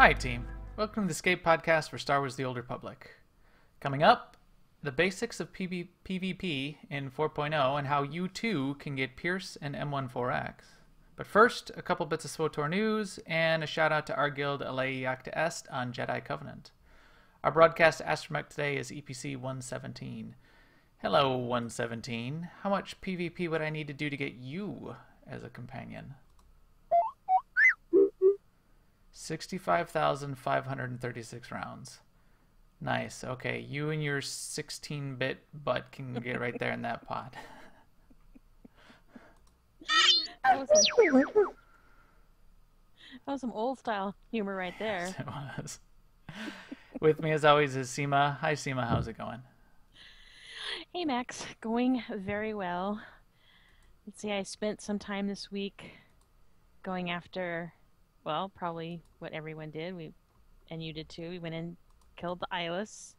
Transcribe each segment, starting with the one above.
Hi, team. Welcome to the Escape Podcast for Star Wars The Old Republic. Coming up, the basics of PvP in 4.0 and how you too can get Pierce and M1-4X. But first, a couple bits of SWTOR news and a shout out to our guild Alei Iacta Est on Jedi Covenant. Our broadcast astromech today is EPC 117. Hello, 117. How much PvP would I need to do to get you as a companion? 65,536 rounds. Nice. Okay, you and your 16-bit butt can get right there in that pot. That was some old style humor right there. Yes, it was. With me as always is Seema. Hi Seema, how's it going? Hey Max, going very well. Let's see, I spent some time this week going after, well, probably what everyone did. And you did too. We went and killed the Eyeless.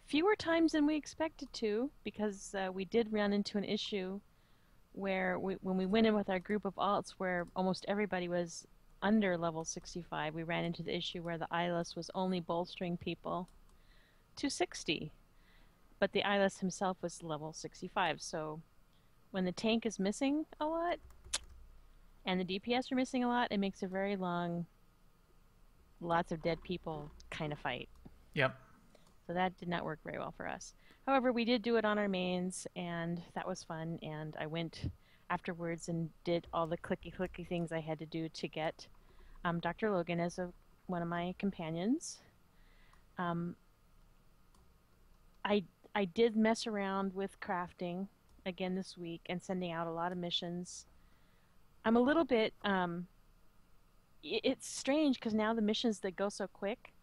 Fewer times than we expected to, because we did run into an issue where when we went in with our group of alts where almost everybody was under level 65, we ran into the issue where the Eyeless was only bolstering people to 60. But the Eyeless himself was level 65, so when the tank is missing a lot and the DPS are missing a lot, it makes a very long, lots of dead people kind of fight. Yep. So that did not work very well for us. However, we did do it on our mains, and that was fun, and I went afterwards and did all the clicky things I had to do to get Dr. Logan as one of my companions. I did mess around with crafting again this week and sending out a lot of missions. I'm a little bit, it's strange because now the missions that go so quick,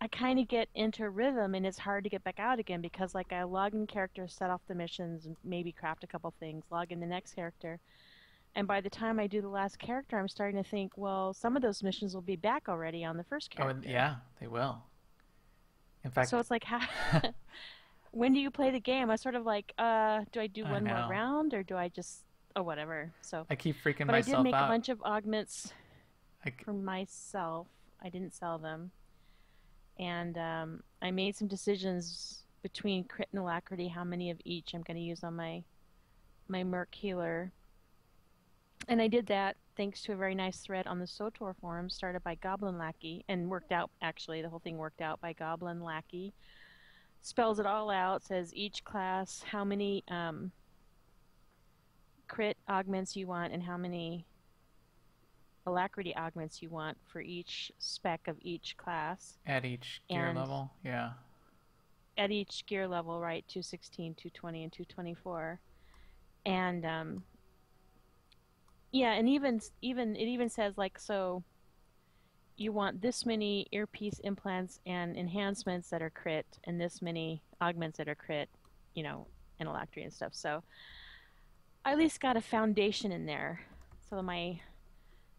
I kind of get into a rhythm and it's hard to get back out again because like I log in character, set off the missions, and maybe craft a couple things, log in the next character. And by the time I do the last character, I'm starting to think, well, some of those missions will be back already on the first character. Oh, yeah, they will. In fact, so it's like, when do you play the game? I sort of like, do I do one more round or do I just, oh, whatever. So I keep freaking but myself out. I did make a bunch of augments for myself. I didn't sell them. And I made some decisions between crit and alacrity, how many of each I'm going to use on my Merc healer. And I did that thanks to a very nice thread on the SWTOR forum started by Goblin Lackey, and worked out, actually, the whole thing worked out by Goblin Lackey. Spells it all out, says each class, how many crit augments you want and how many alacrity augments you want for each spec of each class. At each gear level, yeah. At each gear level, right, 216, 220, and 224. And yeah, and it even says like, so you want this many earpiece implants and enhancements that are crit, and this many augments that are crit, you know, and alacrity and stuff. So I at least got a foundation in there. So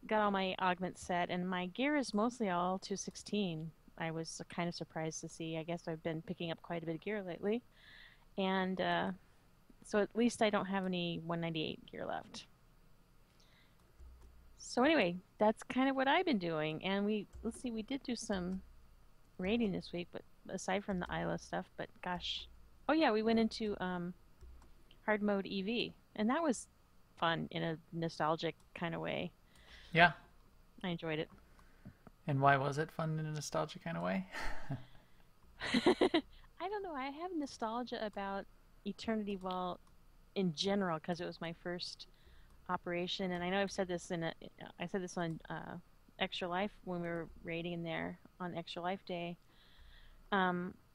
got all my augments set, and my gear is mostly all 216. I was kind of surprised to see. I guess I've been picking up quite a bit of gear lately. And so at least I don't have any 198 gear left. So anyway, that's kind of what I've been doing. And let's see, we did do some raiding this week, but aside from the Isla stuff, but gosh. Oh yeah, we went into hard mode EV, and that was fun in a nostalgic kind of way. Yeah. I enjoyed it. And why was it fun in a nostalgic kind of way? I don't know. I have nostalgia about Eternity Vault in general because it was my first operation, and I know I've said this I said this on Extra Life when we were raiding in there on Extra Life Day.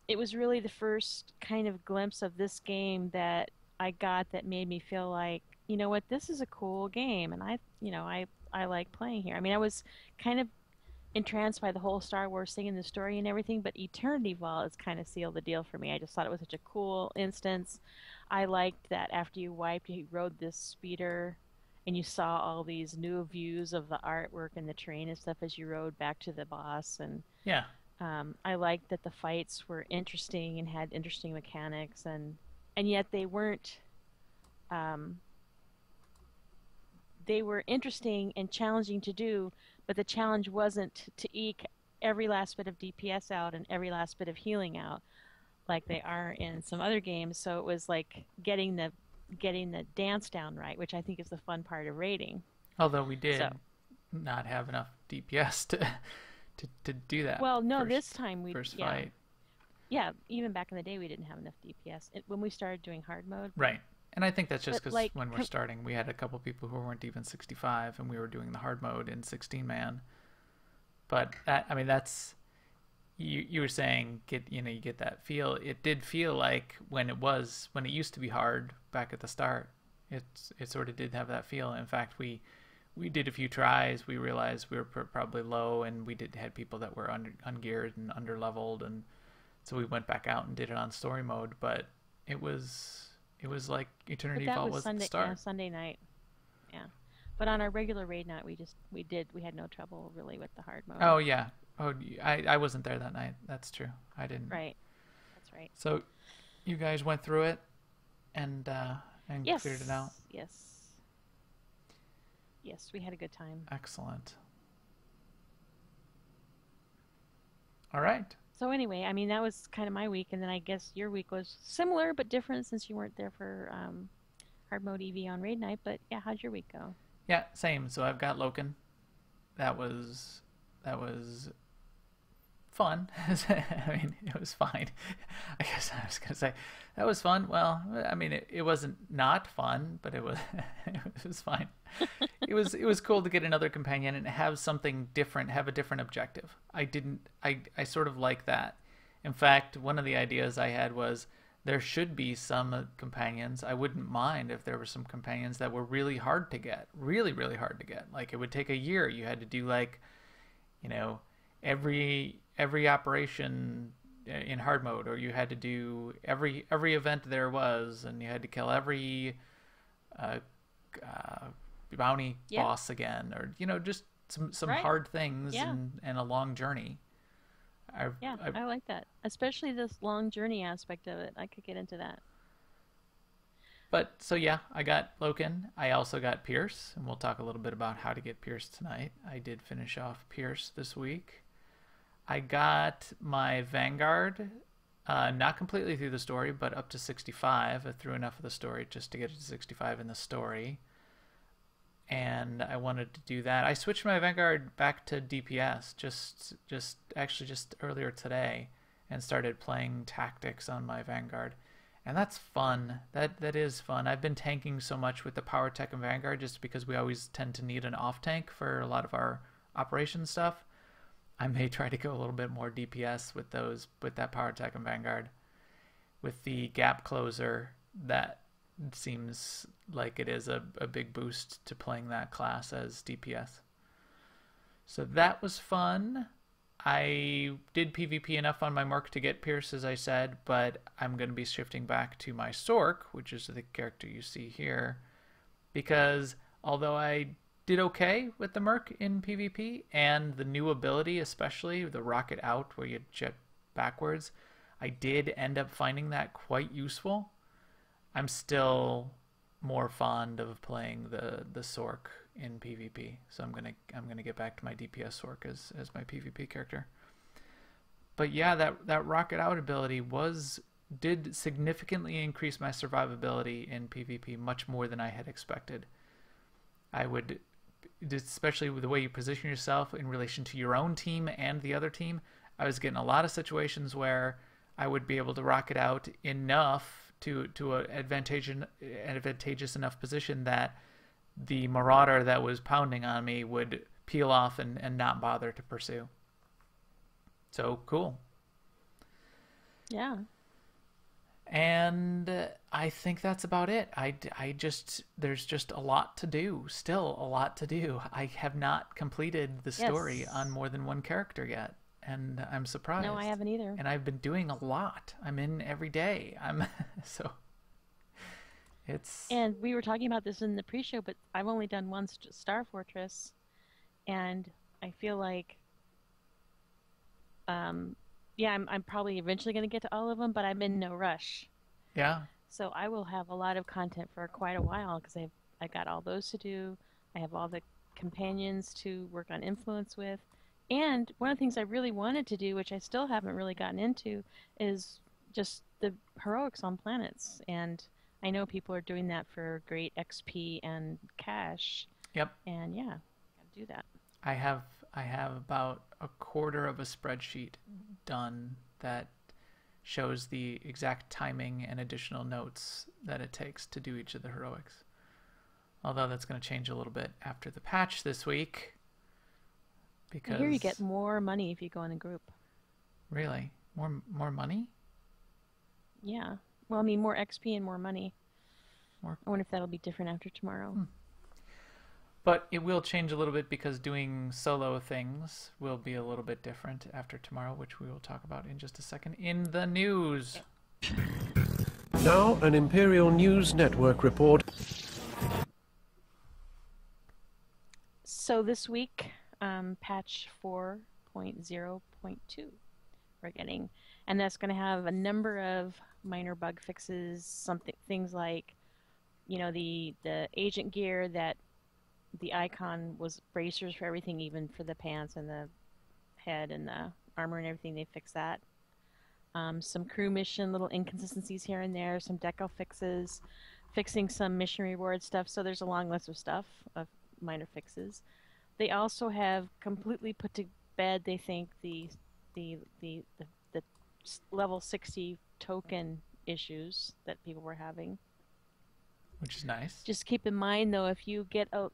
It was really the first kind of glimpse of this game that I got that made me feel like, you know what, this is a cool game, and I like playing here. I mean, I was kind of entranced by the whole Star Wars thing and the story and everything, but Eternity Vault has kind of sealed the deal for me. I just thought it was such a cool instance. I liked that after you wiped, you rode this speeder, and you saw all these new views of the artwork and the terrain and stuff as you rode back to the boss. And yeah, I liked that the fights were interesting and had interesting mechanics, and yet they weren't they were interesting and challenging to do, but the challenge wasn't to eke every last bit of DPS out and every last bit of healing out like they are in some other games. So it was like getting the dance down right, which I think is the fun part of raiding. Although we So, did not have enough DPS to do that well, no, this time first yeah, fight. yeah, even back in the day we didn't have enough DPS when we started doing hard mode. Right. And I think that's just But because like, when we're starting, we had a couple people who weren't even 65, and we were doing the hard mode in 16 man. But that, I mean, that's you were saying you get that feel. It did feel like when it used to be hard back at the start. It sort of did have that feel. In fact, we did a few tries. We realized we were probably low, and we had people that were ungeared and underleveled, and so we went back out and did it on story mode. But it was like Eternity Vault was at the start. Yeah, Sunday night. Yeah. But on our regular raid night, we had no trouble really with the hard mode. Oh yeah. Oh, I wasn't there that night. That's true. I didn't. Right. That's right. So, you guys went through it and Yes. cleared it out. Yes. Yes, we had a good time. Excellent. All right. So anyway, I mean that was kind of my week, and then I guess your week was similar but different since you weren't there for hard mode EV on raid night. But yeah, how'd your week go? Yeah, same. So I've got Loken. That was fun. I mean, it was fine. I guess I was gonna say that was fun. Well, I mean, it wasn't not fun, but it was it was fine. It was cool to get another companion and have something different, have a different objective. I sort of like that. In fact, one of the ideas I had was there should be some companions. I wouldn't mind if there were some companions that were really hard to get, really, really hard to get. Like it would take a year. You had to do like, you know, every operation in hard mode, or you had to do every event there was, and you had to kill every uh, bounty boss again, or just some Right. hard things Yeah. and a long journey. I like that, especially this long journey aspect of it. I could get into that. But so yeah, I got Loken. I also got Pierce, and we'll talk a little bit about how to get Pierce tonight. I did finish off Pierce this week. I got my Vanguard, not completely through the story, but up to 65. I threw enough of the story just to get it to 65 in the story. And I wanted to do that. I switched my Vanguard back to DPS just earlier today, and started playing tactics on my Vanguard. And that's fun. That is fun. I've been tanking so much with the Power Tech and Vanguard just because we always tend to need an off tank for a lot of our operation stuff. I may try to go a little bit more DPS with that Power Tech and Vanguard. With the Gap Closer, that seems like it is a big boost to playing that class as DPS. So that was fun. I did PvP enough on my Merc to get Pierce, as I said, but I'm going to be shifting back to my Sork, which is the character you see here, because although I did okay with the Merc in PvP, and the new ability, especially the Rocket Out, where you jet backwards, I did end up finding that quite useful. I'm still more fond of playing the Sork in PvP, so I'm gonna get back to my DPS Sork as my PvP character. But yeah, that Rocket Out ability did significantly increase my survivability in PvP, much more than I had expected. I would, especially with the way you position yourself in relation to your own team and the other team, I was getting a lot of situations where I would be able to rocket out enough to an advantageous enough position that the Marauder that was pounding on me would peel off and not bother to pursue. So cool. Yeah. And I think that's about it. There's just a lot to do. Still a lot to do. I have not completed the story Yes. on more than one character yet. And I'm surprised. No, I haven't either. And I've been doing a lot. I'm in every day. So it's. And we were talking about this in the pre-show, but I've only done one Star Fortress, and I feel like, yeah, I'm probably eventually going to get to all of them, but I'm in no rush. Yeah. So I will have a lot of content for quite a while because I got all those to do. I have all the companions to work on influence with. And one of the things I really wanted to do, which I still haven't really gotten into, is just the heroics on planets. And I know people are doing that for great XP and cash. Yep. And yeah, gotta do that. I have about a quarter of a spreadsheet done that shows the exact timing and additional notes that it takes to do each of the heroics. Although that's going to change a little bit after the patch this week. Because I hear you get more money if you go in a group. Really? More money? Yeah. Well, I mean, more XP and more money. More. I wonder if that'll be different after tomorrow. But it will change a little bit because doing solo things will be a little bit different after tomorrow, which we will talk about in just a second in the news. Now, an Imperial News Network report. So this week, patch 4.0.2 we're getting, and that's going to have a number of minor bug fixes. Things like, the agent gear, that the icon was bracers for everything, even for the pants and the head and the armor and everything. They fixed that. Some crew mission little inconsistencies here and there. Some deco fixes, fixing some mission reward stuff. So there's a long list of stuff of minor fixes. They also have completely put to bed, they think, the level 60 token issues that people were having, which is nice. Just keep in mind, though, if you get a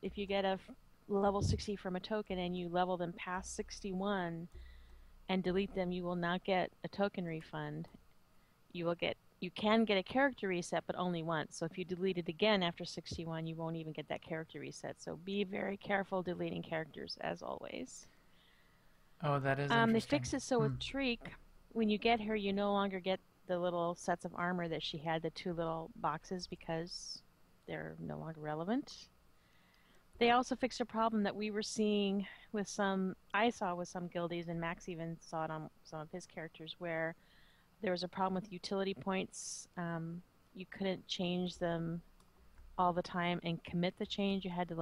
level 60 from a token and you level them past 61 and delete them, you will not get a token refund. You can get a character reset, but only once. So if you delete it again after 61, you won't even get that character reset. So be very careful deleting characters, as always. Oh, that is interesting. They fixed it so with Treek, when you get her, you no longer get the little sets of armor that she had, the 2 little boxes, because they're no longer relevant. They also fixed a problem that we were seeing with I saw with some guildies, and Max even saw it on some of his characters, where there was a problem with utility points. You couldn't change them all the time and commit the change. You had to,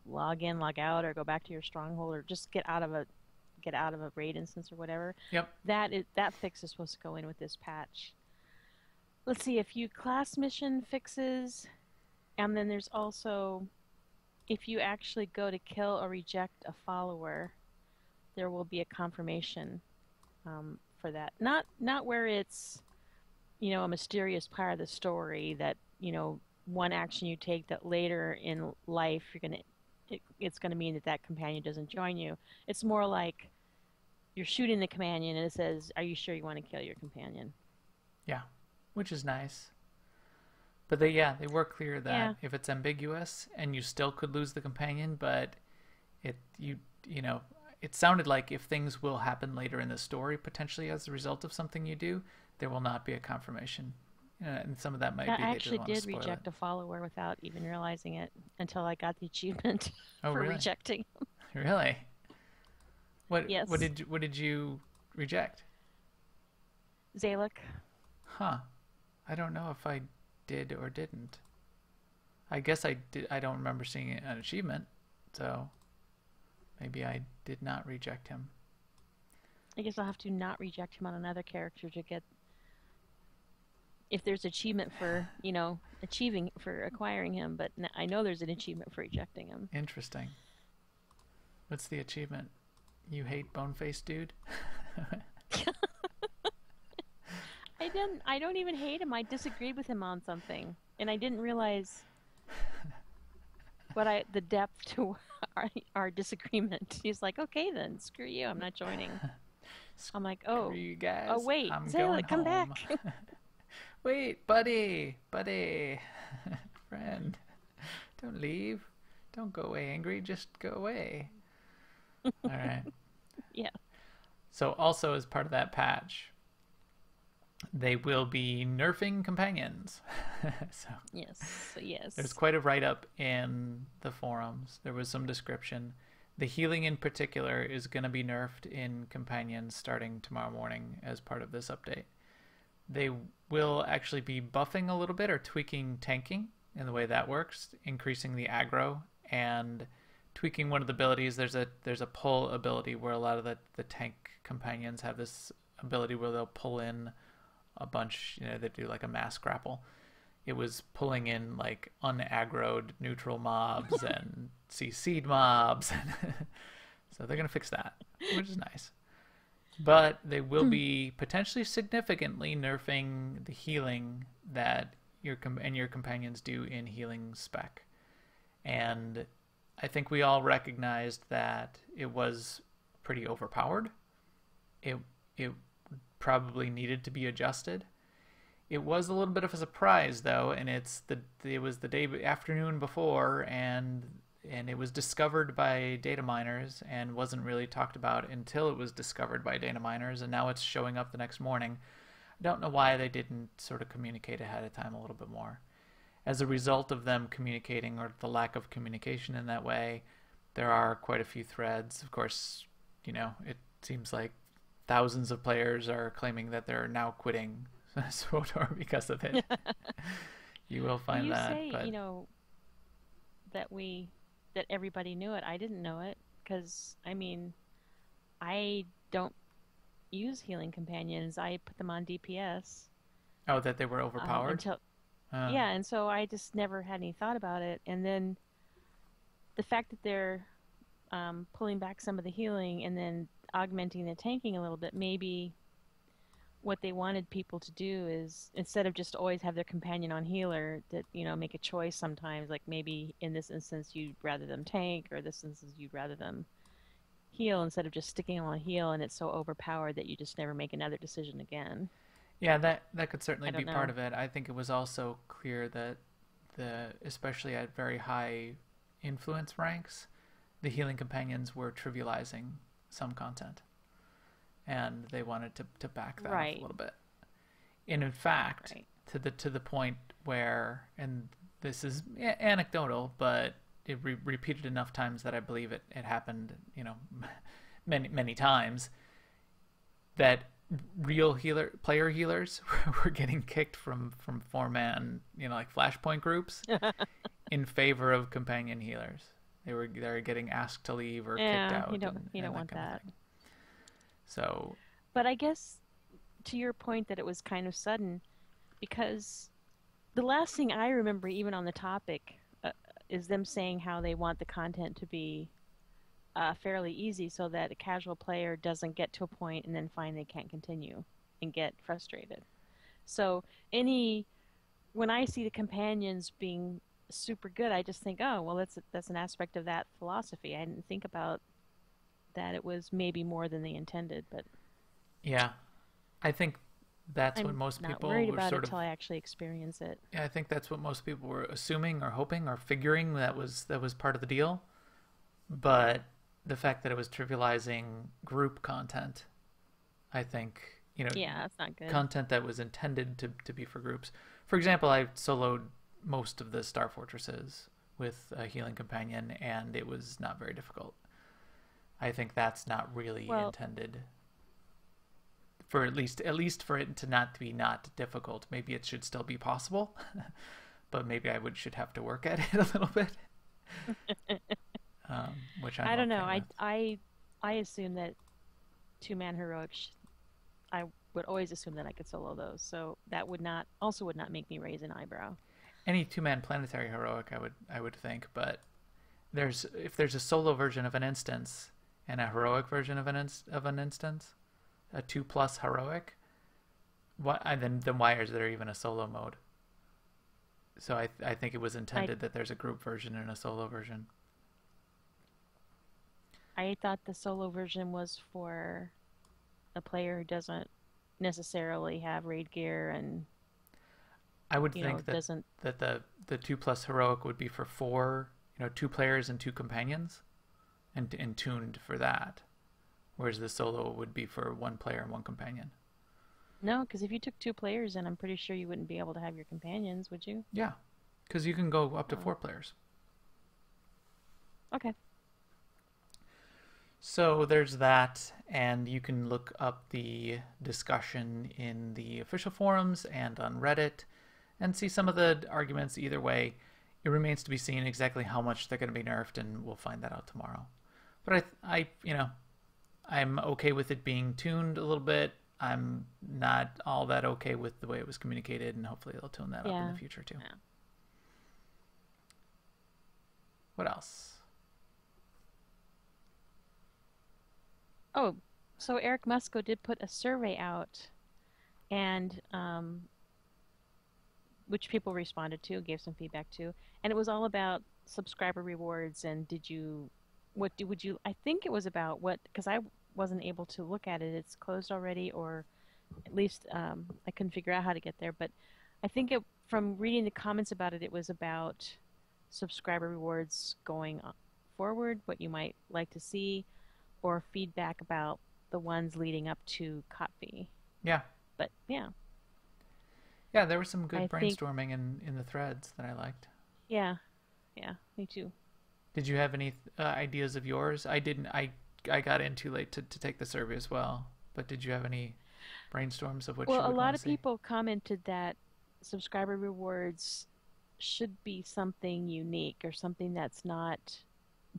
log in, log out, or go back to your stronghold, or just get out of a raid instance or whatever. Yep. That fix is supposed to go in with this patch. Let's see, a few class mission fixes, and then there's also, if you actually go to kill or reject a follower, there will be a confirmation for that. Not where it's, a mysterious part of the story that, one action you take that later in life it's gonna mean that companion doesn't join you. It's more like you're shooting the companion and it says, "Are you sure you want to kill your companion?" Yeah, which is nice. But they were clear that if it's ambiguous and you still could lose the companion, but it sounded like if things will happen later in the story potentially as a result of something you do, there will not be a confirmation. And some of that might be. I actually did reject a follower without even realizing it until I got the achievement for rejecting. Really? Yes. What did you reject? Zalek. Huh. I don't know if I did or didn't. I guess I did. I don't remember seeing an achievement, so maybe I did not reject him. I guess I'll have to not reject him on another character to get, if there's achievement for, acquiring him, but I know there's an achievement for rejecting him. Interesting. What's the achievement? You hate Boneface Dude? I don't even hate him. I disagreed with him on something, and I didn't realize the depth to our disagreement. He's like, "Okay then, screw you. I'm not joining." I'm like, "Oh, screw you guys. Oh wait, Zayla, come back." Wait, buddy, friend, don't leave. Don't go away angry. Just go away. All right. Yeah. So also as part of that patch, they will be nerfing companions. Yes. There's quite a write-up in the forums. There was some description. The healing in particular is going to be nerfed in companions starting tomorrow morning as part of this update. They will actually be buffing a little bit or tweaking tanking in the way that works, increasing the aggro and tweaking one of the abilities. There's a pull ability where a lot of the tank companions have this ability where they'll pull in a bunch, they do like a mass grapple. It was pulling in like unaggroed neutral mobs and CC'd mobs. So they're going to fix that, which is nice. But they will be potentially significantly nerfing the healing that your companions do in healing spec. And I think we all recognized that it was pretty overpowered. It probably needed to be adjusted. It was a little bit of a surprise though, and it was the afternoon before, and it was discovered by data miners and wasn't really talked about until it was discovered by data miners, and now it's showing up the next morning. I don't know why they didn't sort of communicate ahead of time a little bit more. As a result of them communicating, or the lack of communication in that way, there are quite a few threads. Of course, it seems like thousands of players are claiming that they're now quitting SWTOR because of it. You will find that. You say, that everybody knew it. I didn't know it because, I don't use healing companions. I put them on DPS. Oh, that they were overpowered? Yeah, and so I just never had any thought about it. And then the fact that they're pulling back some of the healing and then augmenting the tanking a little bit, maybe what they wanted people to do is, instead of just always have their companion on healer, that make a choice sometimes, like maybe in this instance you'd rather them tank, or this instance you'd rather them heal, instead of just sticking them on heal and it's so overpowered that you just never make another decision again. Yeah, that could certainly be part of it. I think it was also clear that especially at very high influence ranks, the healing companions were trivializing some content, and they wanted to back that up a little bit. And in fact, to the point where, and this is anecdotal, but it repeated enough times that I believe it happened, many times, that real player healers were getting kicked from 4-man, like flashpoint groups in favor of companion healers. They were getting asked to leave or kicked out. You don't want that. So, but I guess to your point that it was kind of sudden, because the last thing I remember, even on the topic, is them saying how they want the content to be fairly easy, so that a casual player doesn't get to a point and then find they can't continue and get frustrated. So when I see the companions being super good, I just think, oh, well, that's an aspect of that philosophy. I didn't think about that it was maybe more than they intended, but yeah, I think that's what most people were worried about sort it until I actually experience it. Yeah, I think that's what most people were assuming or hoping or figuring that was part of the deal. But the fact that it was trivializing group content, I think, yeah, that's not good. Content that was intended to be for groups. For example, I soloed most of the Star Fortresses with a healing companion, and it was not very difficult. I think that's not really intended for at least for it to not be not difficult. Maybe it should still be possible, but maybe should have to work at it a little bit. Which I don't know. I assume that 2-man heroics. I would always assume that I could solo those, so that would not make me raise an eyebrow. Any 2-man planetary heroic, I would think, but if there's a solo version of an instance and a heroic version of an instance, a 2+ heroic, then why is there even a solo mode? So I think it was intended that there's a group version and a solo version. I thought the solo version was for a player who doesn't necessarily have raid gear, and I would think that the 2+ heroic would be for 4, 2 players and 2 companions, and tuned for that, whereas the solo would be for 1 player and 1 companion. No, because if you took 2 players, then I'm pretty sure you wouldn't be able to have your companions, would you? Yeah, because you can go up to 4 players. Okay. So there's that, and you can look up the discussion in the official forums and on Reddit and see some of the arguments either way. it remains to be seen exactly how much they're going to be nerfed, and we'll find that out tomorrow. But I'm okay with it being tuned a little bit. I'm not all that okay with the way it was communicated, and hopefully they'll tune that up in the future too. Yeah. What else? Oh, so Eric Musco did put a survey out, and which people responded to, gave some feedback to, and it was all about subscriber rewards. And I think it was about what, because I wasn't able to look at it. It's closed already, or at least I couldn't figure out how to get there. But I think from reading the comments about it, it was about subscriber rewards going forward, what you might like to see, or feedback about the ones leading up to Kotvi. Yeah. But yeah. Yeah, there was some good brainstorming in the threads that I liked. Yeah. Yeah, me too. Did you have any ideas of yours? I didn't. I got in too late to take the survey as well. But did you have any brainstorms of what you would want to see? Well, a lot of people commented that subscriber rewards should be something unique, or something that's not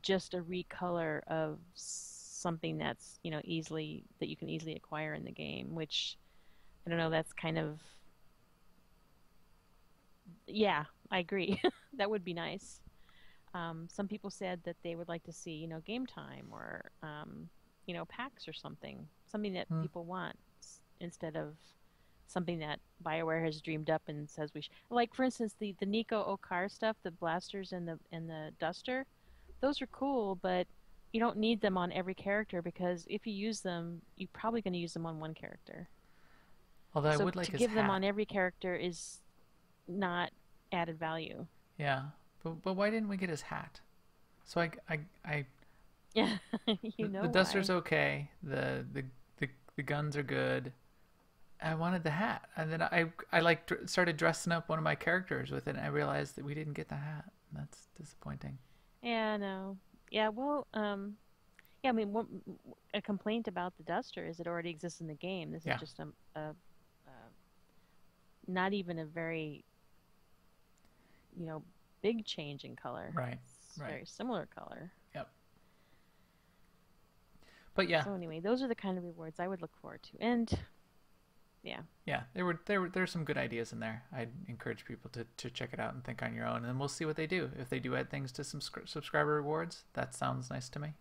just a recolor of something that's, that you can easily acquire in the game, which, I don't know, that's kind of, yeah, I agree. That would be nice. Some people said that they would like to see, game time, or, packs or something that people want, instead of something that BioWare has dreamed up and says we should. Like, for instance, the Nico Okar stuff, the blasters and the duster, those are cool, but you don't need them on every character, because if you use them, you're probably going to use them on one character. Although I would like to give them on every character is not added value. Yeah, but why didn't we get his hat? So I yeah, the duster's okay. The guns are good. I wanted the hat, and then I started dressing up one of my characters with it, and I realized that we didn't get the hat. That's disappointing. Yeah, no. Yeah, well, yeah, I mean, a complaint about the duster is it already exists in the game. This is just a not even a very, big change in color. Right. It's very similar color. Yep. But yeah. So anyway, those are the kind of rewards I would look forward to, and yeah. Yeah, there were some good ideas in there. I'd encourage people to check it out and think on your own, and we'll see what they do. If they do add things to some subscriber rewards, that sounds nice to me.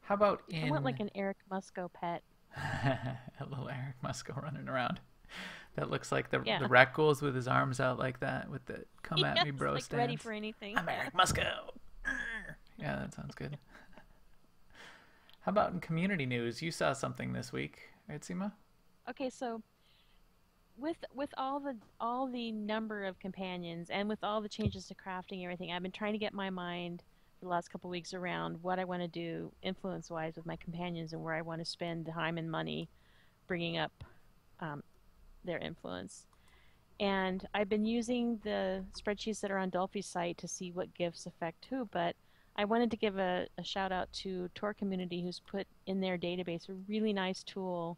How about I want like an Eric Musco pet. A little Eric Musco running around. That looks like the rat ghouls with his arms out like that, with the "come at me, bro" like stance. Ready for anything. I'm Eric Musco. Yeah, that sounds good. How about in community news? You saw something this week, right, Seema? Okay, so with all the number of companions, and with all the changes to crafting and everything, I've been trying to get my mind for the last couple of weeks around what I want to do influence-wise with my companions, and where I want to spend time and money bringing up their influence. And I've been using the spreadsheets that are on Dolphy's site to see what gifts affect who, but I wanted to give a shout out to Tor Community, who's put in their database a really nice tool.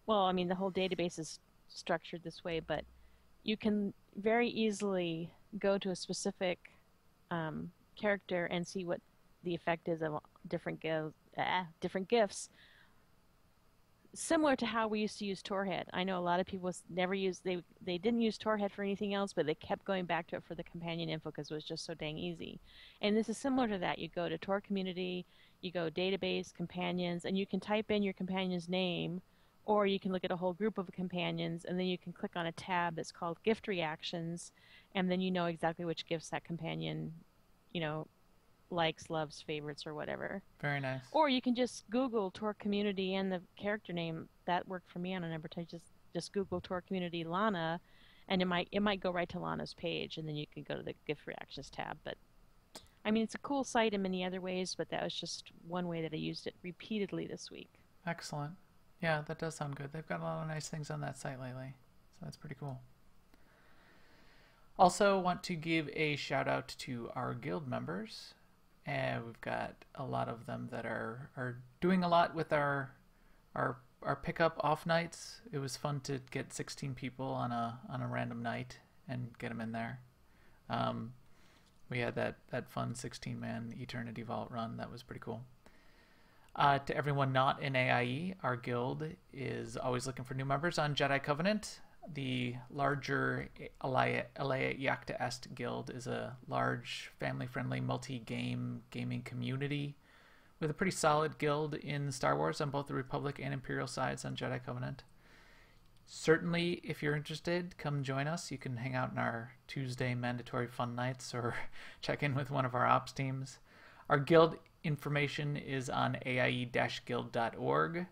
Well, I mean, the whole database is structured this way, but you can very easily go to a specific character and see what the effect is of different gifts. Similar to how we used to use Torhead. I know a lot of people never used, they didn't use Torhead for anything else, but they kept going back to it for the companion info because it was just so dang easy. And this is similar to that. You go to Tor Community, you go database, companions, and you can type in your companion's name, or you can look at a whole group of companions, and then you can click on a tab that's called Gift Reactions, and then you know exactly which gifts that companion, likes, loves, favorites, or whatever. Very nice. Or you can just Google Tor Community and the character name. That worked for me on a number. Just Google Tor Community Lana, and it might go right to Lana's page, and then you can go to the Gift Reactions tab. But I mean, it's a cool site in many other ways, but that was just one way that I used it repeatedly this week. Excellent. Yeah, that does sound good. They've got a lot of nice things on that site lately, so that's pretty cool. Also want to give a shout out to our guild members. And we've got a lot of them that are doing a lot with our pickup off nights. It was fun to get 16 people on a random night and get them in there. We had that fun 16-man Eternity Vault run. That was pretty cool. To everyone not in AIE, our guild is always looking for new members on Jedi Covenant. The larger Alea Iacta Est guild is a large, family-friendly, gaming community with a pretty solid guild in Star Wars on both the Republic and Imperial sides on Jedi Covenant. Certainly, if you're interested, come join us. You can hang out in our Tuesday mandatory fun nights or check in with one of our ops teams. Our guild information is on aie-guild.org,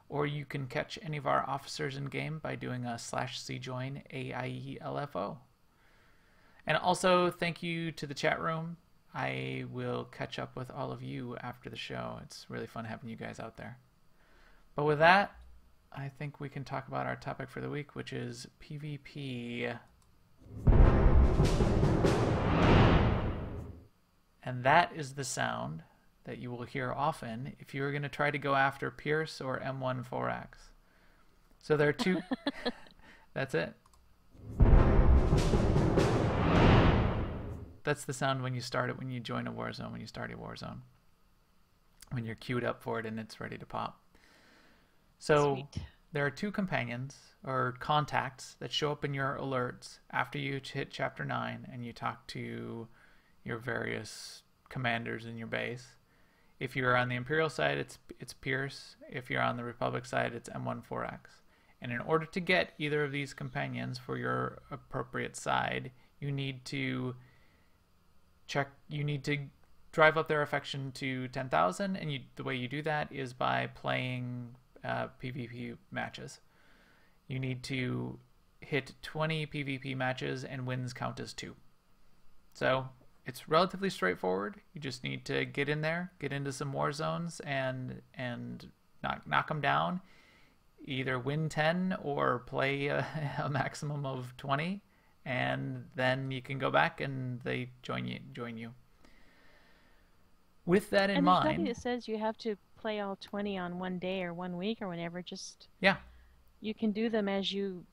or you can catch any of our officers in game by doing a /cjoin AIELFO. And also, thank you to the chat room. I will catch up with all of you after the show. It's really fun having you guys out there. But with that, I think we can talk about our topic for the week, which is PvP. And that is the sound that you will hear often if you are going to try to go after Pierce or M1-4X. So there are two... That's it. That's the sound when you start it, when you join a war zone, when you start a war zone. When you're queued up for it and it's ready to pop. So Sweet. There are two companions or contacts that show up in your alerts after you hit Chapter 9 and you talk to your various commanders in your base. If you're on the Imperial side, it's Pierce. If you're on the Republic side, it's M1-4X. And in order to get either of these companions for your appropriate side, you need to drive up their affection to 10,000, and the way you do that is by playing PvP matches. You need to hit 20 PvP matches, and wins count as 2. So it's relatively straightforward. You just need to get in there, get into some war zones, and knock them down. Either win 10 or play a maximum of 20, and then you can go back and they join you. With that in mind, there's nothing that says you have to play all 20 on one day or 1 week or whenever. Just you can do them as you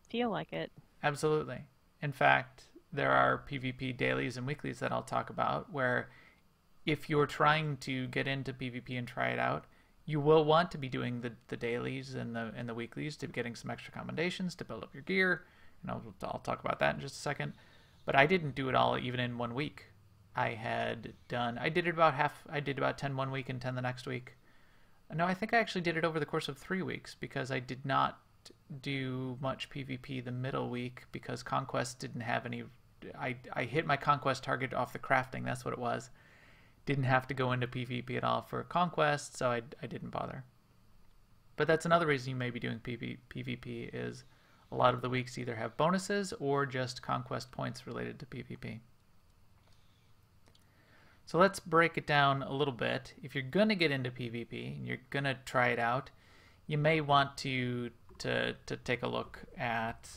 feel like it. Absolutely. In fact, there are PvP dailies and weeklies that I'll talk about where if you're trying to get into PvP and try it out, you will want to be doing the dailies and the weeklies to be getting some extra commendations to build up your gear. And I'll talk about that in just a second. But I didn't do it all even in 1 week. I did about 10 1 week and 10 the next week. No, I think I actually did it over the course of 3 weeks because I did not do much PvP the middle week because Conquest didn't have any. I hit my Conquest target off the crafting. That's what it was. Didn't have to go into PvP at all for Conquest, so I didn't bother. But that's another reason you may be doing PvP is a lot of the weeks either have bonuses or just Conquest points related to PvP. So let's break it down a little bit. If you're going to get into PvP and you're going to try it out, you may want to take a look at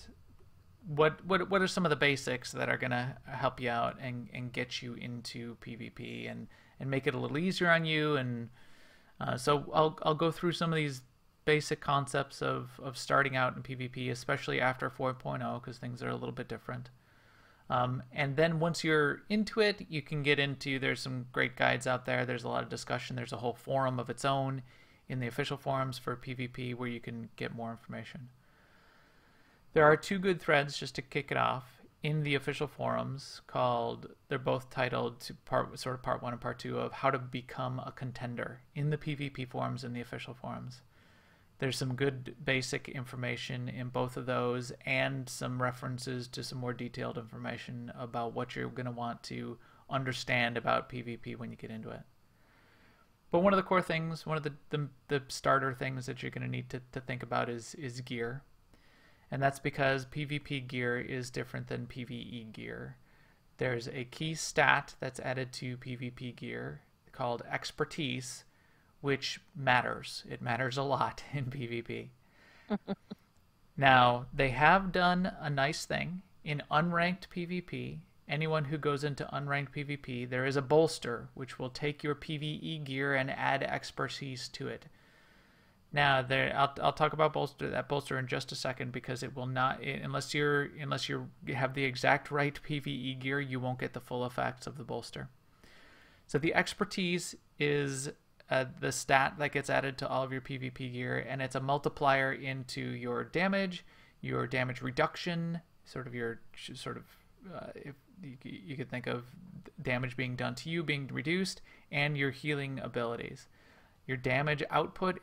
what are some of the basics that are going to help you out and get you into PvP and make it a little easier on you. And so I'll go through some of these basic concepts of starting out in PvP, especially after 4.0, because things are a little bit different. And then once you're into it, you can get into, there's some great guides out there. There's a lot of discussion. There's a whole forum of its own in the official forums for PvP where you can get more information. There are 2 good threads just to kick it off in the official forums they're both titled to part 1 and part 2 of how to become a contender in the PvP forums and the official forums. There's some good basic information in both of those and some references to some more detailed information about what you're going to want to understand about PvP when you get into it. But one of the core things, one of the starter things that you're going to need to think about is gear. And that's because PvP gear is different than PvE gear. There's a key stat that's added to PvP gear called expertise, which matters. It matters a lot in PvP. Now, they have done a nice thing. In unranked PvP, anyone who goes into unranked PvP, there is a bolster, which will take your PvE gear and add expertise to it. Now, there, I'll talk about that bolster in just a second, because it will not, unless you have the exact right PvE gear, you won't get the full effects of the bolster. So the expertise is the stat that gets added to all of your PvP gear, and it's a multiplier into your damage reduction, if you could think of damage being done to you being reduced, and your healing abilities. Your damage output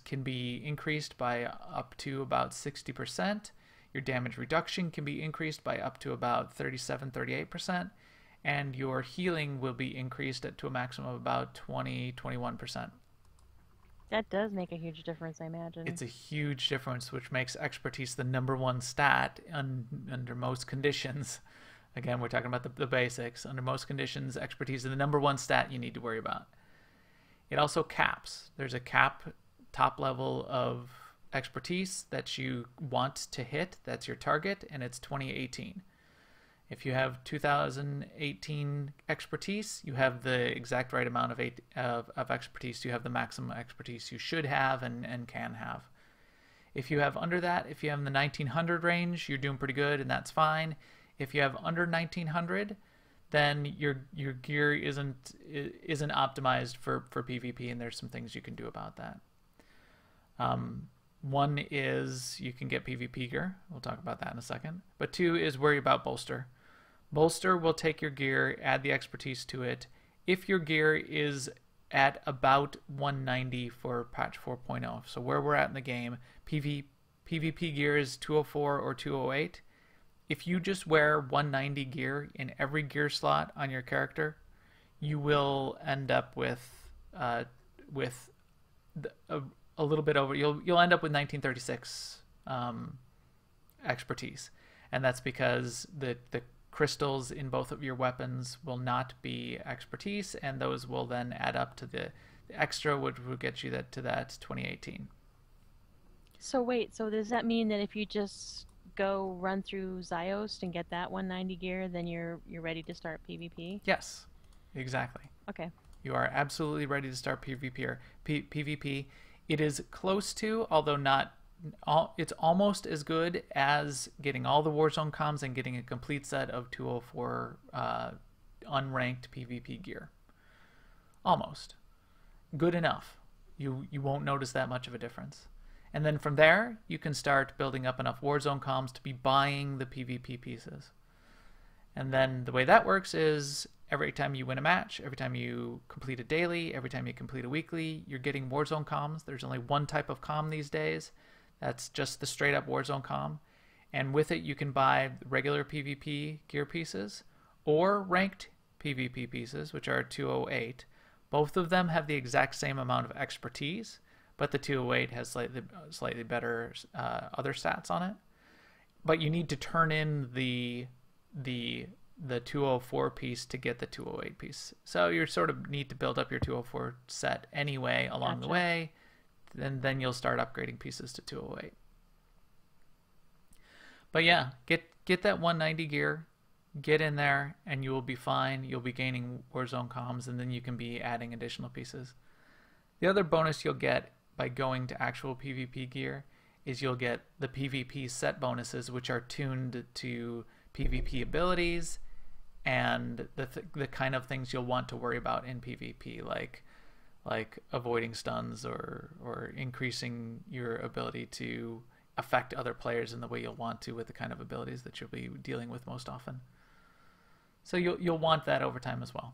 can be increased by up to about 60%. Your damage reduction can be increased by up to about 37-38%. And your healing will be increased to a maximum of about 20-21%. That does make a huge difference, I imagine. It's a huge difference, which makes expertise the #1 stat under most conditions. Again, we're talking about the basics. Under most conditions, expertise is the #1 stat you need to worry about. It also caps. There's a cap top level of expertise that you want to hit. That's your target, and it's 2018. If you have 2018 expertise, you have the exact right amount of expertise. You have the maximum expertise you should have and can have. If you have under that, if you have in the 1900 range, you're doing pretty good, and that's fine. If you have under 1900, then your gear isn't optimized for PvP, and there's some things you can do about that. One is you can get PvP gear. We'll talk about that in a second. But two is worry about bolster. Bolster will take your gear, add the expertise to it. If your gear is at about 190 for patch 4.0, so where we're at in the game, PvP gear is 204 or 208. If you just wear 190 gear in every gear slot on your character, you will end up with a little bit over. You'll end up with 1936 expertise, and that's because the crystals in both of your weapons will not be expertise, and those will then add up to the extra, which will get you to that 2018. So wait, so does that mean that if you just go run through Ziost and get that 190 gear, then you're ready to start PvP? Yes, exactly. Okay. You are absolutely ready to start PvP. It is close to, although not, it's almost as good as getting all the Warzone comms and getting a complete set of 204 unranked PvP gear. Almost. Good enough. You won't notice that much of a difference. And then from there, you can start building up enough Warzone comms to be buying the PvP pieces. And then the way that works is every time you win a match, every time you complete a daily, every time you complete a weekly, you're getting Warzone comms. There's only one type of comm these days. That's just the straight up Warzone comm. And with it, you can buy regular PvP gear pieces or ranked PvP pieces, which are 208. Both of them have the exact same amount of expertise, but the 208 has slightly better other stats on it. But you need to turn in the 204 piece to get the 208 piece. So you sort of need to build up your 204 set anyway along the way. Then you'll start upgrading pieces to 208. But yeah, get that 190 gear, get in there, and you will be fine. You'll be gaining Warzone comms, and then you can be adding additional pieces. The other bonus you'll get by going to actual PvP gear is you'll get the PvP set bonuses, which are tuned to PvP abilities and the kind of things you'll want to worry about in PvP, like avoiding stuns or increasing your ability to affect other players in the way you'll want to with the kind of abilities that you'll be dealing with most often. So you'll want that over time as well.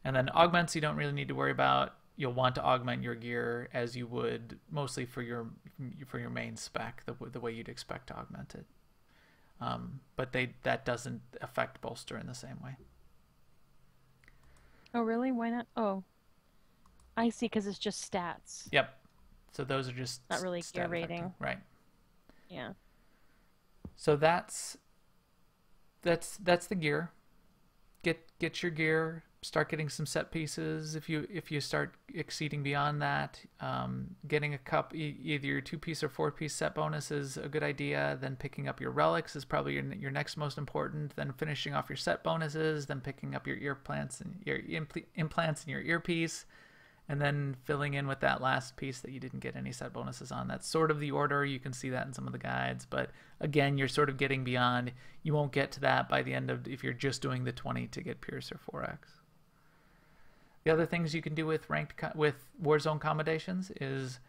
And then augments you don't really need to worry about. You'll want to augment your gear as you would mostly for your main spec, the way you'd expect to augment it. But that doesn't affect bolster in the same way. Oh, really? Why not? Oh, I see, because it's just stats. Yep. So those are just not really gear stat rating. affecting. Right. Yeah. So that's the gear. Get your gear. Start getting some set pieces. If you start exceeding beyond that, getting either your 2-piece or 4-piece set bonus is a good idea. Then picking up your relics is probably your next most important. Then finishing off your set bonuses. Then picking up your implants and your earpiece, and then filling in with that last piece that you didn't get any set bonuses on. That's sort of the order. You can see that in some of the guides, but again, you're sort of getting beyond. You won't get to that by the end of, if you're just doing the 20 to get Pierce or 4X. The other things you can do with Warzone accommodations is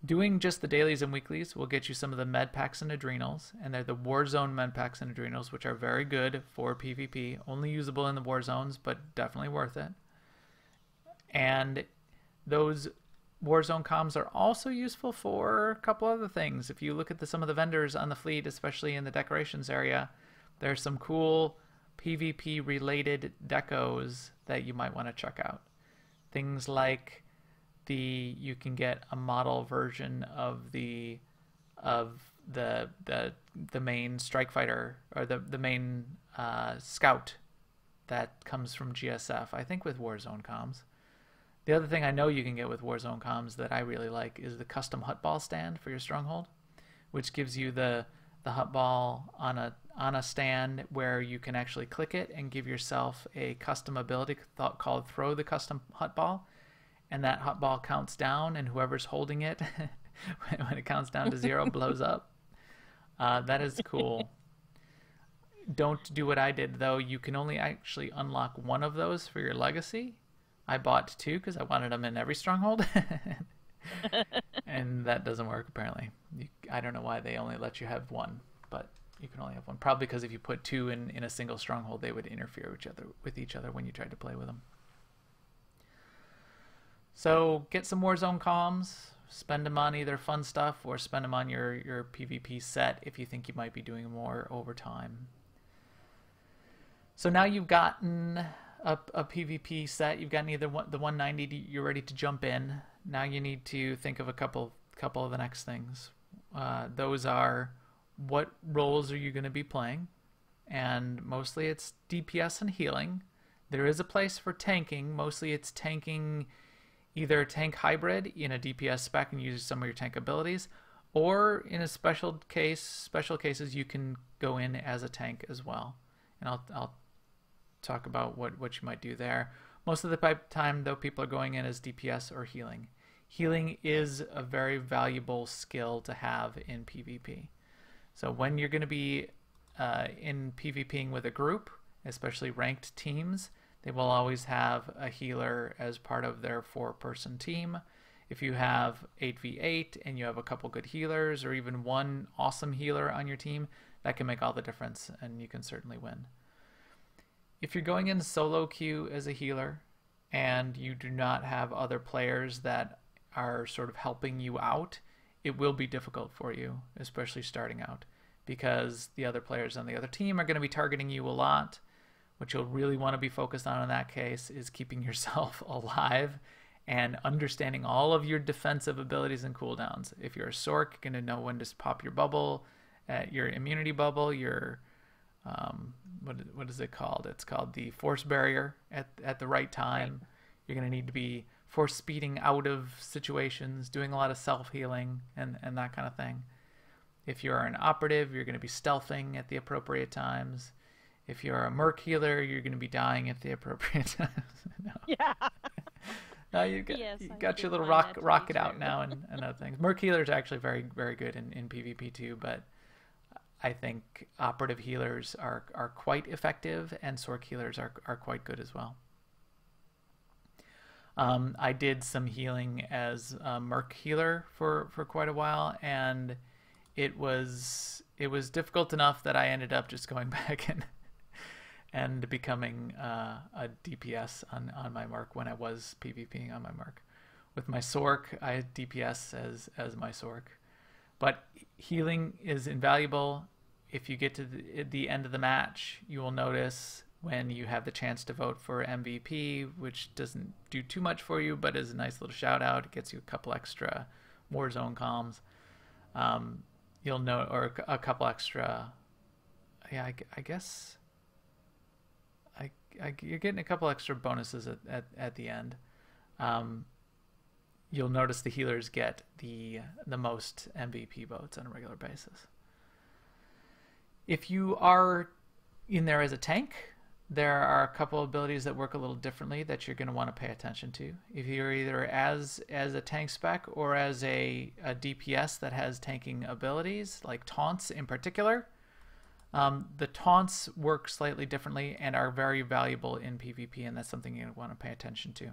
doing just the dailies and weeklies will get you some of the med packs and adrenals, and they're the Warzone med packs and adrenals, which are very good for PvP. Only usable in the war zones, but definitely worth it. And those Warzone comms are also useful for a couple other things. If you look at some of the vendors on the fleet, especially in the decorations area, there's some cool PvP related decos that you might want to check out. Things like you can get a model version of the main strike fighter, or the main scout that comes from GSF, I think, with Warzone comms. The other thing I know you can get with Warzone comms that I really like is the custom hut ball stand for your stronghold, which gives you the hut ball on a stand where you can actually click it and give yourself a custom ability called throw the custom hut ball, and that hut ball counts down, and whoever's holding it when it counts down to 0 blows up. That is cool. Don't do what I did, though. You can only actually unlock one of those for your legacy. I bought 2 because I wanted them in every stronghold. And that doesn't work, apparently. I don't know why they only let you have 1, but you can only have 1. Probably because if you put 2 in a single stronghold, they would interfere with each other when you tried to play with them. So get some Warzone comms, spend them on either fun stuff or spend them on your PvP set if you think you might be doing more over time. So now you've gotten a PvP set, you've gotten either the 190, you're ready to jump in. Now you need to think of a couple of the next things. Those are, what roles are you going to be playing? And mostly it's DPS and healing. There is a place for tanking. Mostly it's tanking, either tank hybrid in a DPS spec and use some of your tank abilities, or in a special cases you can go in as a tank as well. And I'll talk about what you might do there. Most of the time, though, people are going in as DPS or healing. Healing is a very valuable skill to have in PvP. So when you're going to be in PvPing with a group, especially ranked teams, they will always have a healer as part of their 4-person team. If you have 8v8 and you have a couple good healers, or even one awesome healer on your team, that can make all the difference, and you can certainly win. If you're going in solo queue as a healer and you do not have other players that are sort of helping you out, it will be difficult for you, especially starting out, because the other players on the other team are going to be targeting you a lot. What you'll really want to be focused on in that case is keeping yourself alive and understanding all of your defensive abilities and cooldowns. If you're a Sorc, you're going to know when to pop your bubble, your immunity bubble, your what is it called? It's called the force barrier at the right time. Right. You're going to need to be force speeding out of situations, doing a lot of self-healing and that kind of thing. If you're an operative, you're going to be stealthing at the appropriate times. If you're a merc healer, you're going to be dying at the appropriate times. No. Yeah. No, you got your little rocket out now and other things. Merc healer is actually very, very good in PvP too, but I think operative healers are quite effective, and Sorc healers are quite good as well. I did some healing as a merc healer for quite a while, and it was difficult enough that I ended up just going back and becoming a DPS on my merc when I was PvPing on my merc. With my Sorc, I had DPS as my Sorc. But healing is invaluable. If you get to the end of the match, you will notice when you have the chance to vote for MVP, which doesn't do too much for you, but is a nice little shout out. It gets you a couple extra Warzone comms. You'll know, or a couple extra. Yeah, I guess. You're getting a couple extra bonuses at the end. You'll notice the healers get the most MVP votes on a regular basis. If you are in there as a tank, there are a couple of abilities that work a little differently that you're going to want to pay attention to. If you're either as a tank spec or as a DPS that has tanking abilities, like taunts in particular, the taunts work slightly differently and are very valuable in PvP, and that's something you want to pay attention to.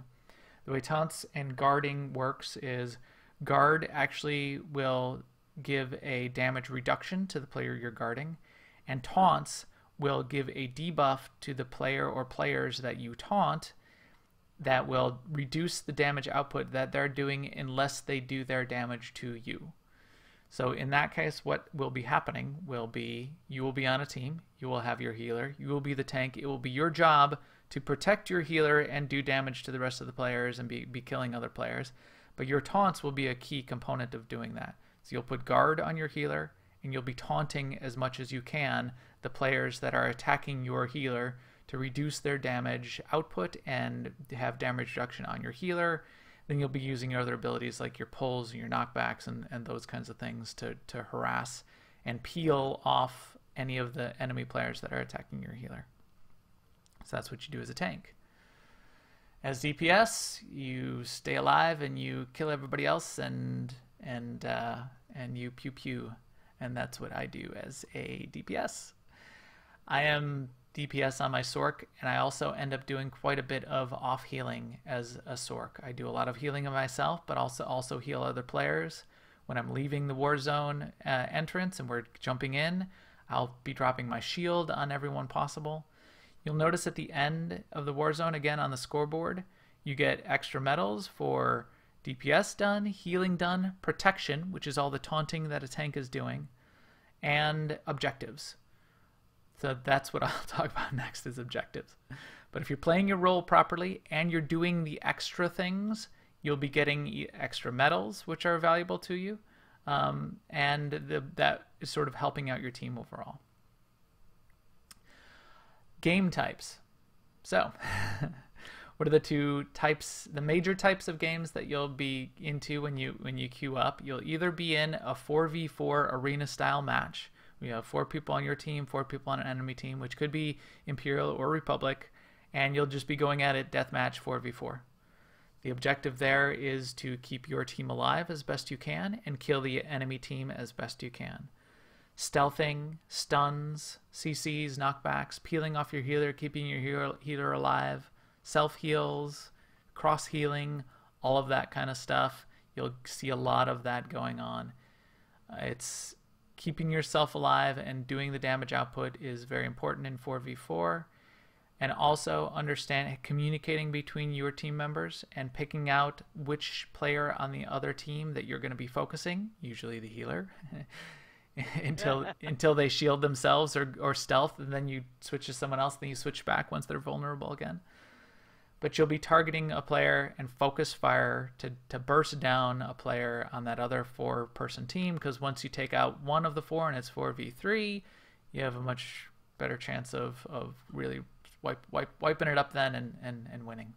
The way taunts and guarding works is guard actually will give a damage reduction to the player you're guarding, and taunts will give a debuff to the player or players that you taunt that will reduce the damage output that they're doing unless they do their damage to you. So in that case, what will be happening will be you will be on a team, you will have your healer, you will be the tank, it will be your job to protect your healer and do damage to the rest of the players and be killing other players. But your taunts will be a key component of doing that. So you'll put guard on your healer, and you'll be taunting as much as you can the players that are attacking your healer to reduce their damage output and have damage reduction on your healer. Then you'll be using your other abilities like your pulls and your knockbacks and those kinds of things to harass and peel off any of the enemy players that are attacking your healer. So that's what you do as a tank. As DPS, you stay alive and you kill everybody else and you pew pew, and that's what I do as a DPS. I am DPS on my Sork, and I also end up doing quite a bit of off healing as a Sork. I do a lot of healing of myself, but also heal other players. When I'm leaving the war zone entrance and we're jumping in, I'll be dropping my shield on everyone possible. You'll notice at the end of the war zone, again on the scoreboard, you get extra medals for DPS done, healing done, protection, which is all the taunting that a tank is doing, and objectives. So that's what I'll talk about next, is objectives. But if you're playing your role properly and you're doing the extra things, you'll be getting extra medals, which are valuable to you, and that is sort of helping out your team overall. Game types. So what are the two types, the major types of games that you'll be into when you queue up? You'll either be in a 4v4 arena style match. We have 4 people on your team, 4 people on an enemy team, which could be Imperial or Republic, and you'll just be going at it deathmatch 4v4. The objective there is to keep your team alive as best you can and kill the enemy team as best you can. Stealthing, stuns, CCs, knockbacks, peeling off your healer, keeping your healer alive, self-heals, cross-healing, all of that kind of stuff. You'll see a lot of that going on. It's keeping yourself alive and doing the damage output is very important in 4v4. And also communicating between your team members and picking out which player on the other team that you're going to be focusing, usually the healer, until they shield themselves or stealth, and then you switch to someone else, then you switch back once they're vulnerable again. But you'll be targeting a player and focus fire to burst down a player on that other 4-person team, because once you take out one of the 4 and it's 4v3, you have a much better chance of really wiping it up then and winning.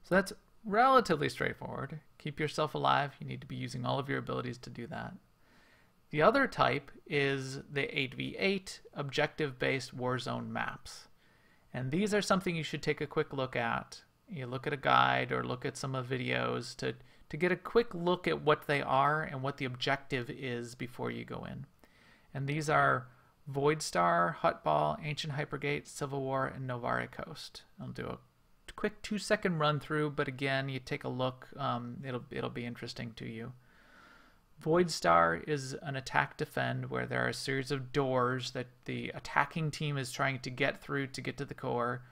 So that's relatively straightforward. Keep yourself alive. You need to be using all of your abilities to do that. The other type is the 8v8 objective-based Warzone maps. And these are something you should take a quick look at. You look at a guide or look at some of the videos to get a quick look at what they are and what the objective is before you go in. And these are Void Star, Hutball, Ancient Hypergate, Civil War, and Novare Coast. I'll do a quick 2-second run through, but again, you take a look, it'll be interesting to you. Void Star is an attack defend where there are a series of doors that the attacking team is trying to get through to get to the core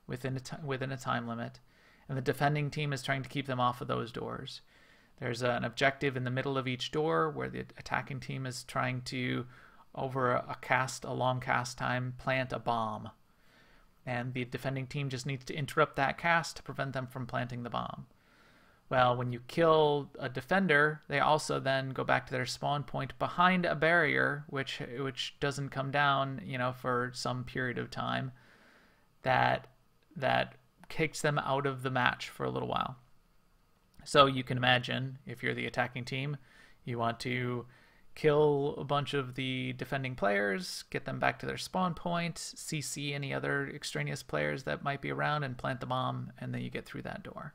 within a time limit, and the defending team is trying to keep them off of those doors. There's an objective in the middle of each door where the attacking team is trying to, over a long cast time, plant a bomb, and the defending team just needs to interrupt that cast to prevent them from planting the bomb. Well, when you kill a defender, they also then go back to their spawn point behind a barrier, which doesn't come down, for some period of time. That kicks them out of the match for a little while. So you can imagine, if you're the attacking team, you want to kill a bunch of the defending players, get them back to their spawn point, CC any other extraneous players that might be around, and plant the bomb, and then you get through that door.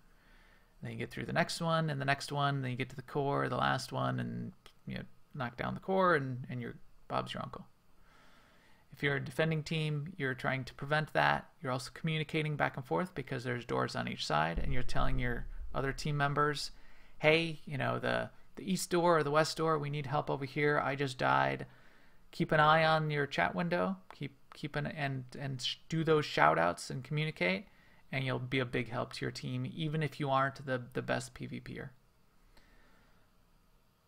And then you get through the next one, and the next one, then you get to the core, the last one, and you know, knock down the core, and you're Bob's your uncle. If you're a defending team, you're trying to prevent that. You're also communicating back and forth because there's doors on each side, and you're telling your other team members, hey, you know, the east door or the west door, we need help over here. I just died. Keep an eye on your chat window. Keep and do those shout outs and communicate, and you'll be a big help to your team, even if you aren't the best PvPer.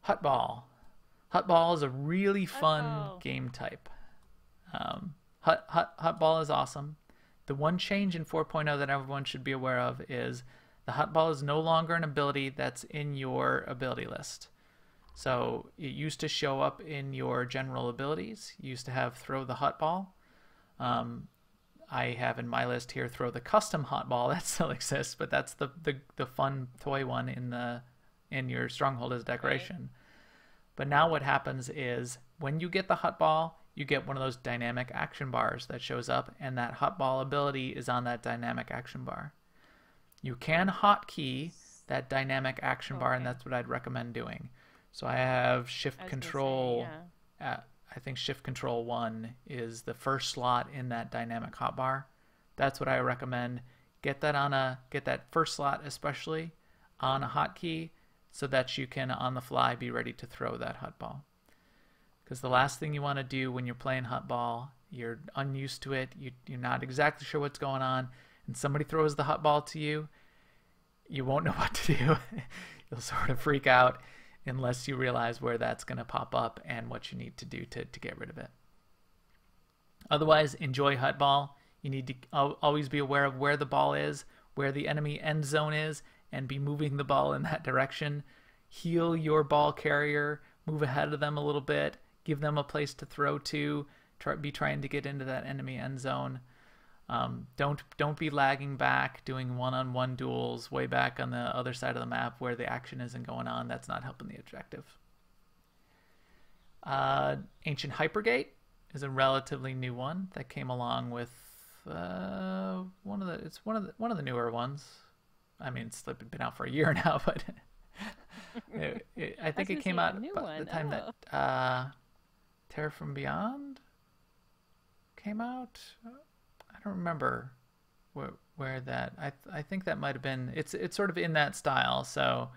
Hutball. Hutball is a really fun game type. Hutball is awesome. The one change in 4.0 that everyone should be aware of is the Hutball is no longer an ability that's in your ability list. So it used to show up in your general abilities. You used to have throw the Hutball. I have in my list here throw the custom Hutball. That still exists, but that's the fun toy one in your stronghold as decoration. Right. But now what happens is when you get the Hutball, you get one of those dynamic action bars that shows up, and that Hutball ability is on that dynamic action bar. You can hotkey that dynamic action bar, and that's what I'd recommend doing. So I have Shift Control. I think Shift Control 1 is the first slot in that dynamic hotbar. That's what I recommend. Get that first slot especially on a hotkey so that you can on the fly be ready to throw that Hutball. Because the last thing you want to do when you're playing Hutball, you're unused to it, you're not exactly sure what's going on, and somebody throws the Hutball to you, you won't know what to do. You'll sort of freak out unless you realize where that's going to pop up and what you need to do to get rid of it. Otherwise, enjoy Hutball. You need to always be aware of where the ball is, where the enemy end zone is, and be moving the ball in that direction. Heal your ball carrier, move ahead of them a little bit, give them a place to throw to, be trying to get into that enemy end zone. Don't be lagging back, doing one-on-one duels way back on the other side of the map where the action isn't going on. That's not helping the objective. Ancient Hypergate is a relatively new one that came along with one of the newer ones. I mean, it's been out for a year now, but I think it came out about the time that Terra from Beyond came out. I don't remember where that. I think that might have been. It's sort of in that style. So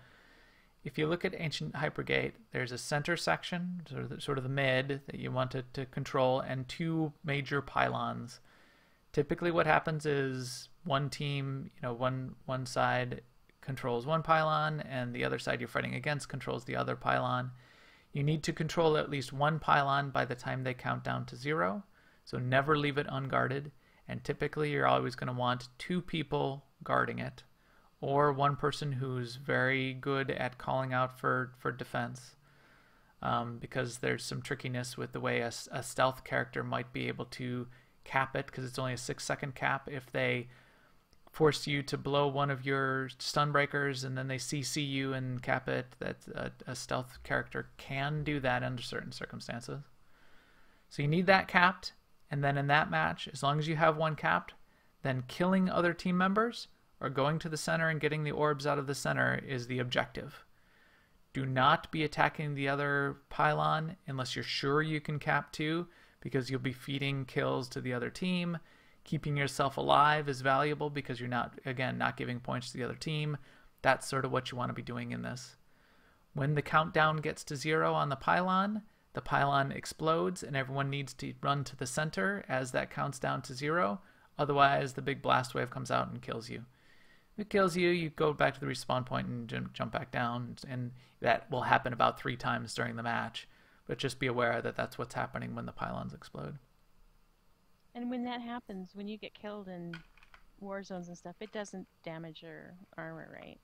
if you look at Ancient Hypergate, there's a center section, sort of the mid that you want to control, and two major pylons. Typically, what happens is one team, one side controls one pylon, and the other side you're fighting against controls the other pylon. You need to control at least one pylon by the time they count down to 0. So never leave it unguarded. And typically you're always going to want 2 people guarding it, or one person who's very good at calling out for defense, because there's some trickiness with the way a stealth character might be able to cap it, because it's only a 6-second cap. If they force you to blow one of your stun breakers and then they CC you and cap it, that a stealth character can do that under certain circumstances. So you need that capped. And then in that match, as long as you have one capped, then killing other team members or going to the center and getting the orbs out of the center is the objective. Do not be attacking the other pylon unless you're sure you can cap 2, because you'll be feeding kills to the other team. Keeping yourself alive is valuable because you're not giving points to the other team. That's sort of what you want to be doing in this. When the countdown gets to 0 on the pylon explodes and everyone needs to run to the center as that counts down to 0. Otherwise, the big blast wave comes out and kills you. If it kills you, you go back to the respawn point and jump back down, and that will happen about 3 times during the match. But just be aware that that's what's happening when the pylons explode. And when that happens, when you get killed in war zones and stuff, it doesn't damage your armor, right?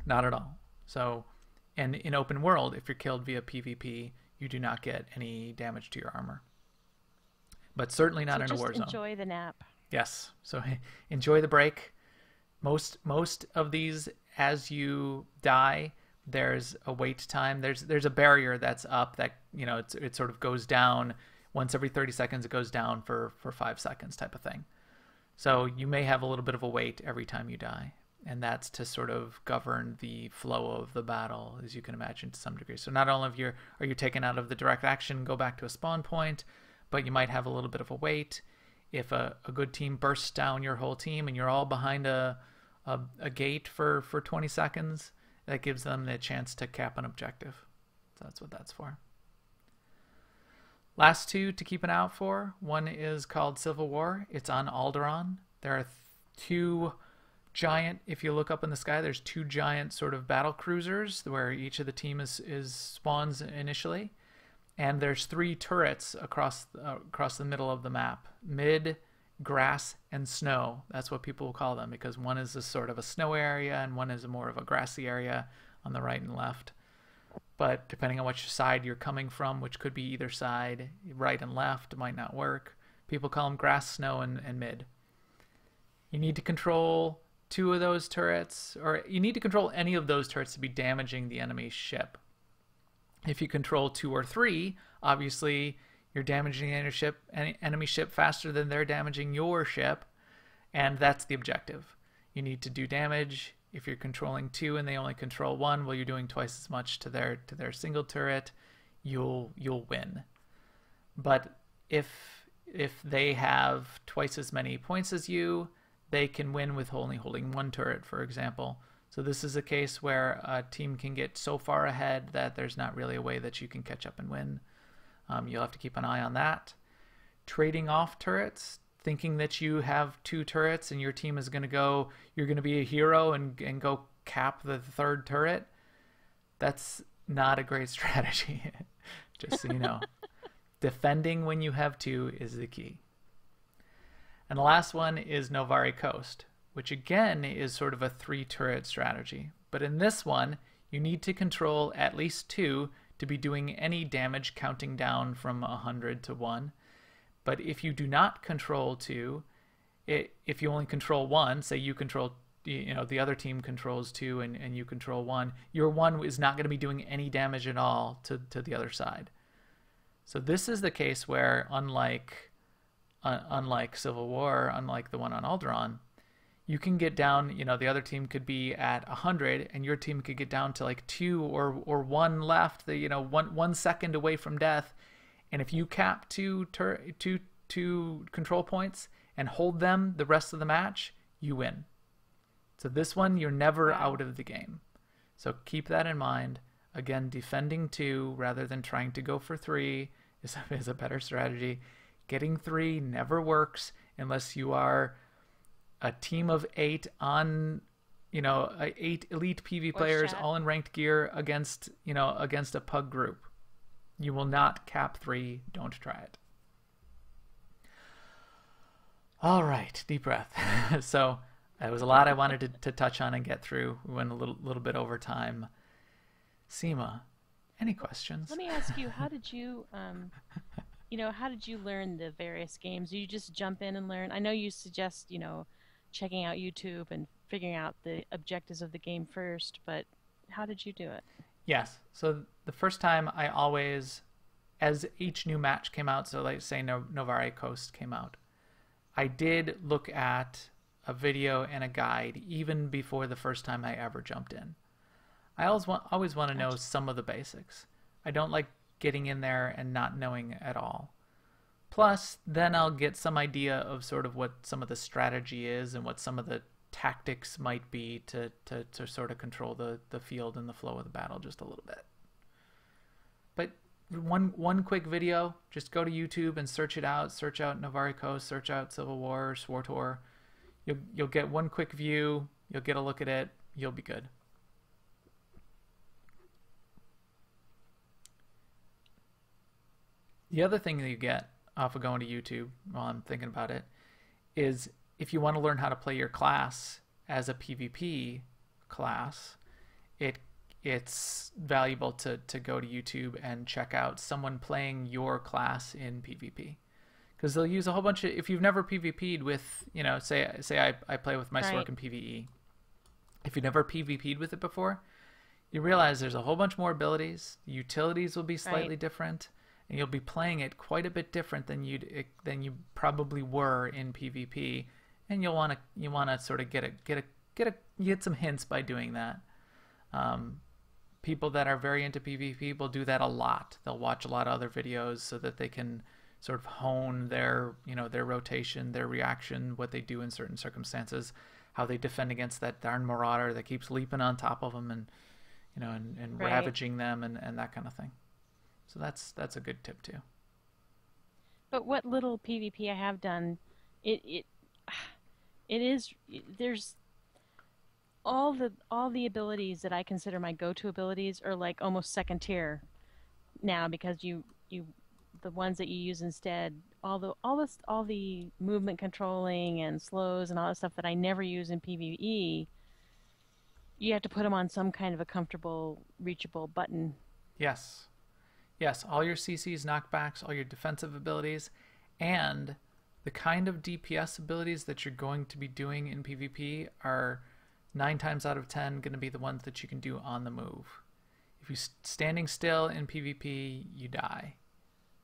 Not at all. So, and in open world, if you're killed via PvP, you do not get any damage to your armor. But certainly not in a war zone. Enjoy the nap. Yes. So enjoy the break. Most of these, as you die, there's a wait time. There's a barrier that's up that, you know, it sort of goes down once every 30 seconds. It goes down for 5 seconds type of thing. So you may have a little bit of a wait every time you die, and that's to sort of govern the flow of the battle, as you can imagine, to some degree. So not only are you taken out of the direct action, go back to a spawn point, but you might have a little bit of a wait. If a good team bursts down your whole team and you're all behind a gate for 20 seconds, that gives them the chance to cap an objective. So that's what that's for. Last two to keep an eye out for. One is called Civil War. It's on Alderaan. There are two giant, if you look up in the sky, there's two giant sort of battle cruisers where each of the team is spawns initially. And there's 3 turrets across the middle of the map. Mid, grass, and snow. That's what people will call them, because one is a sort of a snow area and one is a more of a grassy area on the right and left. But depending on which side you're coming from, which could be either side, right and left, it might not work. People call them grass, snow, and mid. You need to control 2 of those turrets, or you need to control any of those turrets to be damaging the enemy ship. If you control 2 or 3, obviously you're damaging the enemy ship faster than they're damaging your ship, and that's the objective. You need to do damage. If you're controlling 2 and they only control 1, well, you're doing twice as much to their single turret. You'll win. But if they have twice as many points as you, they can win with only holding 1 turret, for example. So this is a case where a team can get so far ahead that there's not really a way that you can catch up and win. You'll have to keep an eye on that. Trading off turrets, thinking that you have 2 turrets and your team is going to go, you're going to be a hero and go cap the 3rd turret. That's not a great strategy, just so you know. Defending when you have 2 is the key. And the last one is Novari Coast, which again is sort of a 3 turret strategy. But in this one, you need to control at least 2 to be doing any damage counting down from 100 to 1. But if you do not control 2, if you only control 1, say you control, you know, the other team controls 2 and you control 1, your 1 is not going to be doing any damage at all to the other side. So this is the case where, unlike Civil War, unlike the one on Alderaan, you can get down, you know, the other team could be at 100 and your team could get down to like 2 or 1 left, you know, one second away from death. And if you cap two control points and hold them the rest of the match, you win. So this one, you're never out of the game. So keep that in mind. Again, defending 2 rather than trying to go for 3 is a better strategy. Getting 3 never works unless you are a team of 8 on, you know, 8 elite PV players all in ranked gear against, you know, against a pug group. You will not cap 3. Don't try it. All right, deep breath. So that was a lot I wanted to touch on and get through. We went a little bit over time. Seema, any questions? Let me ask you, how did you, you know, how did you learn the various games? Do you just jump in and learn? I know you suggest, you know, checking out YouTube and figuring out the objectives of the game first, but how did you do it? Yes. So the first time I always, as each new match came out, so like say Novari Coast came out, I did look at a video and a guide even before the first time I ever jumped in. I always want to know some of the basics. I don't like getting in there and not knowing at all. Plus, then I'll get some idea of sort of what some of the strategy is and what some of the tactics might be to sort of control the field and the flow of the battle just a little bit. But one quick video, just go to YouTube and search it out. Search out Novari Coast, search out Civil War or SWTOR. You'll get one quick view. You'll get a look at it. You'll be good. The other thing that you get off of going to YouTube, while I'm thinking about it, is if you want to learn how to play your class as a PvP class, it's valuable to go to YouTube and check out someone playing your class in PvP. Because they'll use a whole bunch of, if you've never PvP'd with, you know, say I play with my Sork in PvE. If you've never PvP'd with it before, you realize there's a whole bunch more abilities. The utilities will be slightly Right. different, and you'll be playing it quite a bit different than you probably were in PvP. And you want to sort of get some hints by doing that. People that are very into PvP will do that a lot. They'll watch a lot of other videos so that they can sort of hone their their rotation, their reaction, what they do in certain circumstances, how they defend against that darn marauder that keeps leaping on top of them and and Right. ravaging them and that kind of thing. So that's a good tip too. But what little PvP I have done, it it is there's all the abilities that I consider my go-to abilities are like almost second tier now because you the ones that you use instead all the movement controlling and slows and all that stuff that I never use in PvE, you have to put them on some kind of a comfortable reachable button. Yes. Yes, all your CCs, knockbacks, all your defensive abilities, and the kind of DPS abilities that you're going to be doing in PvP are 9 times out of 10 going to be the ones that you can do on the move. If you're standing still in PvP, you die.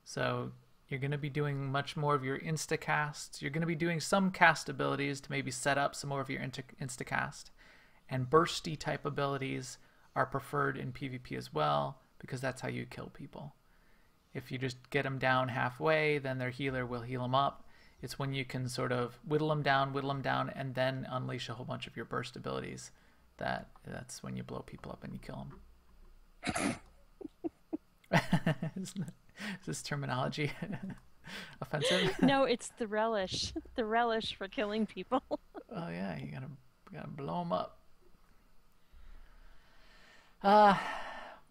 So you're going to be doing much more of your insta-casts. You're going to be doing some cast abilities to maybe set up some more of your insta-cast. And bursty type abilities are preferred in PvP as well, because that's how you kill people. If you just get them down halfway, then their healer will heal them up. It's when you can sort of whittle them down, and then unleash a whole bunch of your burst abilities. That's when you blow people up and you kill them. Is this terminology offensive? No, it's the relish. The relish for killing people. Oh yeah, you gotta blow them up.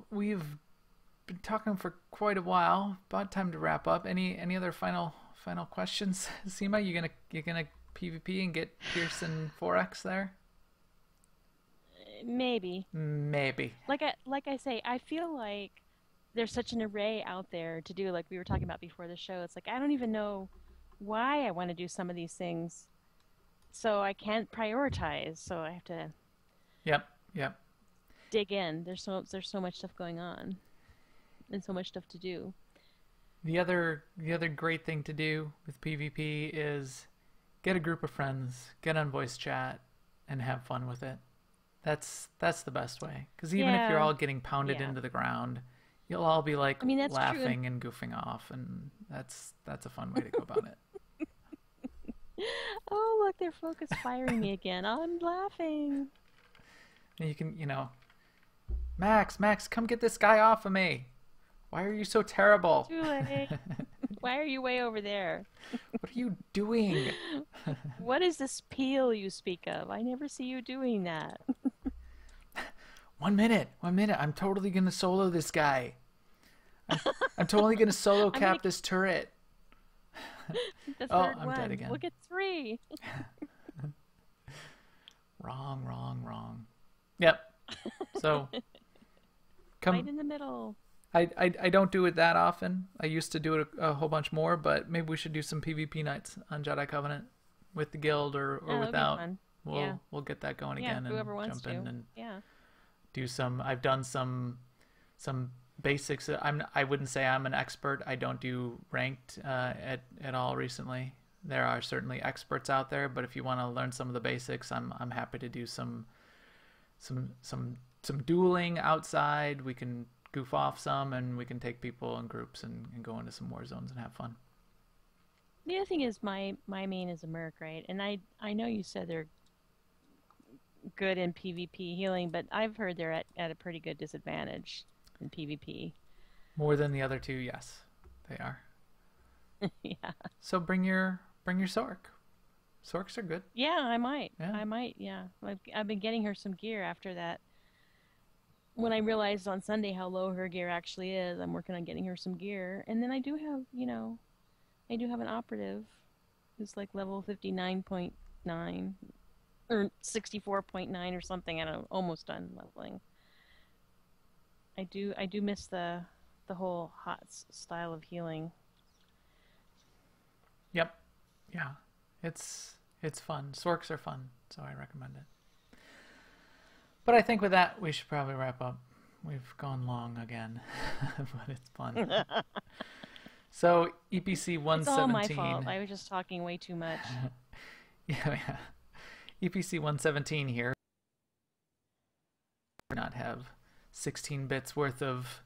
We've been talking for quite a while. About time to wrap up. Any other final questions? Seema, you gonna PvP and get Pearson 4X there? Maybe. Maybe. Like I say, I feel like there's such an array out there to do, like we were talking about before the show. It's like I don't even know why I want to do some of these things. So I can't prioritize. So I have to Yep. dig in. There's so much stuff going on and so much stuff to do. The other great thing to do with PvP is get a group of friends, get on voice chat, and have fun with it. That's the best way. Because even if you're Yeah. all getting pounded Yeah. into the ground, you'll all be like I mean, that's true. laughing and goofing off, and that's a fun way to go about it. Oh, look, their focus firing me again. I'm laughing. And you can, Max, come get this guy off of me. Why are you so terrible? Too late. Why are you way over there? What are you doing? What is this peel you speak of? I never see you doing that. 1 minute. I'm totally gonna solo this guy. I'm totally gonna solo cap this turret. The Oh, third I'm one. dead again. Look at 3. Wrong. Yep. So Right in the middle. I don't do it that often. I used to do it a whole bunch more, but maybe we should do some PvP nights on Jedi Covenant with the guild or That'd be without. fun. Yeah. We'll get that going Yeah, again whoever and wants jump in to. and Yeah. do some. I've done some basics. I wouldn't say I'm an expert. I don't do ranked at all recently. There are certainly experts out there, but if you want to learn some of the basics, I'm happy to do some dueling outside. We can goof off some, and we can take people in groups and go into some war zones and have fun. The other thing is my main is a Merc, right? And I know you said they're good in PvP healing, but I've heard they're at a pretty good disadvantage in PvP. More than the other two, yes, they are. Yeah. So bring your Sork. Sorks are good. Yeah, I might. Yeah. I might, yeah. I've been getting her some gear after that. When I realized on Sunday how low her gear actually is, I'm working on getting her some gear. And then I do have an operative who's like level 59.9 or 64.9 or something. I don't know, almost done leveling. I do miss the whole hot style of healing. Yep. Yeah. It's fun. Sorks are fun, so I recommend it. But I think with that, we should probably wrap up. We've gone long again, but it's fun. So EPC 117. It's all my fault. I was just talking way too much. Yeah. EPC 117 here. Not have 16 bits worth of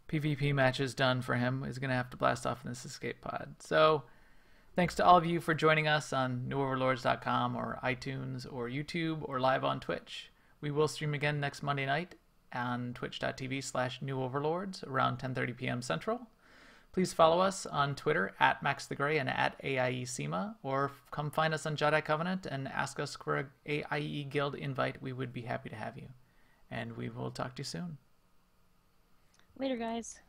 PvP matches done for him. Is going to have to blast off in this escape pod. So thanks to all of you for joining us on newoverlords.com or iTunes or YouTube or live on Twitch. We will stream again next Monday night on twitch.tv/newoverlords around 10:30 p.m. Central. Please follow us on Twitter at MaxTheGray and at AIESEMA, or come find us on Jedi Covenant and ask us for an AIE Guild invite. We would be happy to have you. And we will talk to you soon. Later, guys.